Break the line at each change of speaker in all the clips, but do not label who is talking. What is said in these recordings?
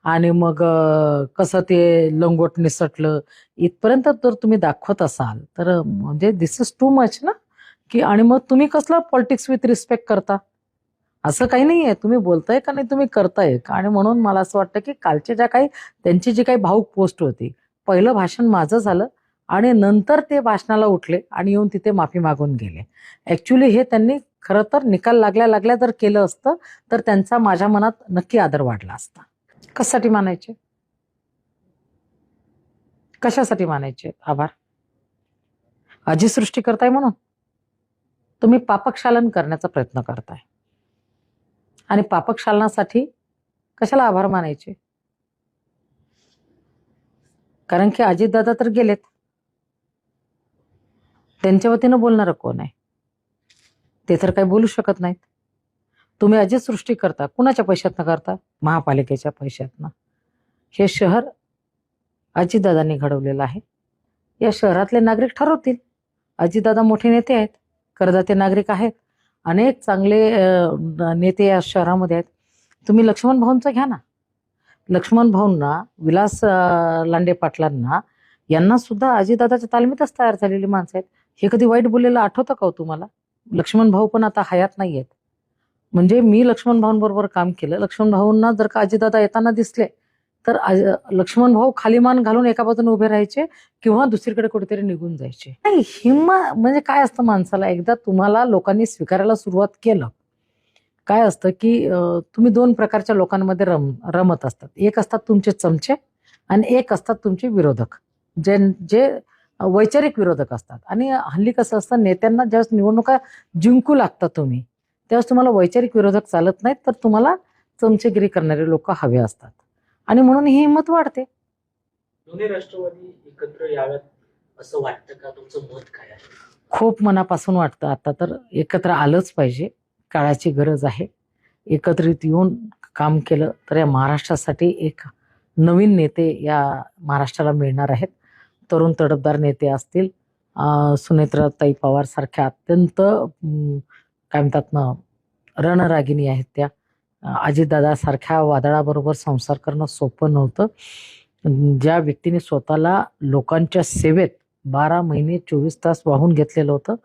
आणि मग कसं ते लंगोट निसटलं इथपर्यंत जर तुम्ही दाखवत असाल तर म्हणजे दिस इज टू मच ना. की आणि मग तुम्ही कसला पॉलिटिक्स विथ रिस्पेक्ट करता? असं काही नाहीये. तुम्ही बोलताय का नाही, तुम्ही करताय का? आणि म्हणून मला असं वाटतं की कालच्या ज्या काही त्यांची जी काही भाऊक पोस्ट होती, पहिलं भाषण माझं झालं आणि नंतर ते भाषणाला उठले आणि येऊन तिथे माफी मागून गेले. ऍक्च्युली हे त्यांनी खरं तर निकाल लागल्या लागल्या जर केलं असतं तर त्यांचा माझ्या मनात नक्की आदर वाढला असता. कशासाठी मानायचे? कशासाठी मानायचे आभार? अजिसृष्टी करताय म्हणून? तुम्ही पापक्षालन करण्याचा प्रयत्न करताय आणि पापक्षालनासाठी कशाला आभार मानायचे? कारण की अजितदादा तर गेलेत. त्यांच्या वतीनं बोलणारं कोण आहे? ते तर काही बोलू शकत नाहीत. तुम्ही अजितसृष्टी करता. कुणाच्या पैशातनं करता? महापालिकेच्या पैशातनं. हे शहर अजितदादांनी घडवलेलं आहे. या शहरातले नागरिक ठरवतील. अजितदादा मोठे नेते आहेत, करदाते नागरिक आहेत, अनेक चांगले नेते या शहरामध्ये आहेत. तुम्ही लक्ष्मण भाऊंचं घ्या ना. लक्ष्मण भाऊंना, विलास लांडे पाटलांना यांना सुद्धा अजितदादाच्या तालमीतच तयार झालेली माणसं आहेत. हे कधी वाईट बोललेलं आठवतं का हो तुम्हाला? लक्ष्मण भाऊ पण आता हयात नाहीयेत. म्हणजे मी लक्ष्मण भाऊंबरोबर काम केलं. लक्ष्मण भाऊंना जर का अजितदादा येताना दिसले तर लक्ष्मण भाऊ खाली मान घालून एका बाजूने उभे राहायचे किंवा दुसरीकडे कुठेतरी निघून जायचे. नाही, हिम्मत म्हणजे काय असतं माणसाला, एकदा तुम्हाला लोकांनी स्वीकारायला सुरुवात केलं, काय असतं की तुम्ही दोन प्रकारच्या लोकांमध्ये रमत असतात. एक असतात तुमचे चमचे आणि एक असतात तुमचे विरोधक, जे जे वैचारिक विरोधक असतात. आणि हल्ली कसं असतं, नेत्यांना ज्यावेळेस निवडणुका जिंकू लागतात तुम्ही, त्यावेळेस तुम्हाला वैचारिक विरोधक चालत नाहीत, तर तुम्हाला चमचेगिरी करणारे लोक हवे असतात. आणि म्हणून ही हिंमत वाढते.
दोन्ही राष्ट्रवादी एकत्र याव्यात असं वाटतं का? तुमचं मत काय आहे?
खूप मनापासून वाटतं. आता तर एकत्र आलंच पाहिजे. काळाची गरज आहे. एकत्रित येऊन काम केलं तर या महाराष्ट्रासाठी एक नवीन नेते या महाराष्ट्राला मिळणार आहेत. तरुण तडफदार नेते असतील. सुनेत्राताई पवार सारख्या अत्यंत काय म्हणतात ना, रणरागिणी आहेत त्या. अजितदादा सारख्या वादळाबरोबर संसार करणं सोपं नव्हतं. ज्या व्यक्तीने स्वतःला लोकांच्या सेवेत 12 महिने 24 तास वाहून घेतलेलं होतं,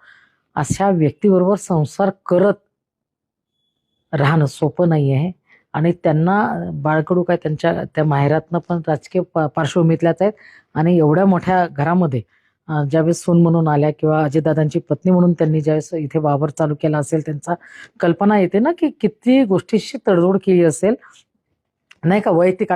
अशा व्यक्तीबरोबर संसार करत राहणं सोपं नाही आहे. आणि त्यांना बाळकडू काय त्यांच्या त्या माहेरातनं पण राजकीय पार्श्वभूमीतल्याच आहेत. आणि एवढ्या मोठ्या घरामध्ये ज्यावेळेस सून म्हणून आल्या किंवा अजितदादांची पत्नी म्हणून त्यांनी ज्यावेळेस इथे वावर चालू केला असेल, त्यांचा कल्पना येते ना की किती गोष्टीशी तडजोड केली असेल, नाही का? वैयक्तिक